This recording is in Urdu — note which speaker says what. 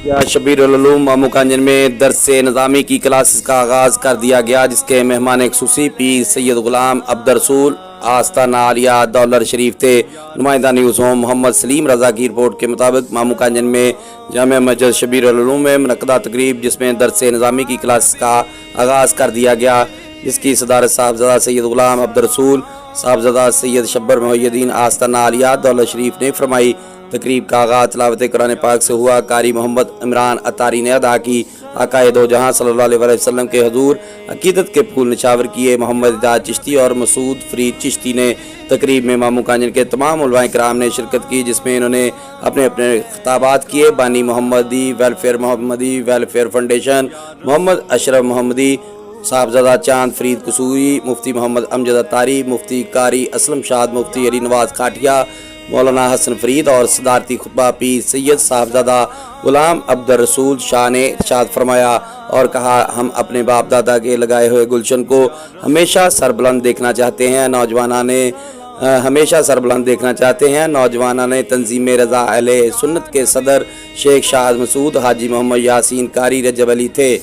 Speaker 1: یا شبیر العلوم مامو کانجن میں درس نظامی کی کلاسز کا آغاز کر دیا گیا، جس کے مہمان خصوصی پیر سید غلام عبدالرسول آستانہ عالیہ دولر شریف تھے۔ نمائندہ نیوز ہوم محمد سلیم رضا کی رپورٹ کے مطابق مامو کانجن میں جامع مسجد شبیر العلوم میں منعقدہ تقریب جس میں درس نظامی کی کلاسز کا آغاز کر دیا گیا، جس کی صدارت صاحبزادہ سید غلام عبدالرسول صاحبزادہ سید شبر محی الدین آستانہ عالیہ دولر شریف نے فرمائی۔ تقریب کا آغاز تلاوت قرآن پاک سے ہوا۔ قاری محمد عمران اتاری نے ادا کی۔ آقا دو جہاں صلی اللہ علیہ وسلم کے حضور عقیدت کے پھول نچھاور کیے۔ محمد ہدایت چشتی اور مسعود فرید چشتی نے تقریب میں مامو کانجن کے تمام علماء کرام نے شرکت کی، جس میں انہوں نے اپنے خطابات کیے۔ بانی محمدی ویلفیئر فاؤنڈیشن محمد اشرف محمدی، صاحبزادہ چاند فرید قصوری، مفتی محمد امجد اتاری، مفتی قاری اسلم شاد، مفتی علی نواز کھاٹیا، مولانا حسن فرید اور صدارتی خطبہ پیر سید صاحبزادہ غلام عبدالرسول شاہ نے ارشاد فرمایا اور کہا، ہم اپنے باپ دادا کے لگائے ہوئے گلشن کو ہمیشہ سربلند دیکھنا چاہتے ہیں۔ نوجوانان تنظیم رضا اہل سنت کے صدر شیخ شاہد مسعود حاجی محمد یاسین قاری رجب علی تھے۔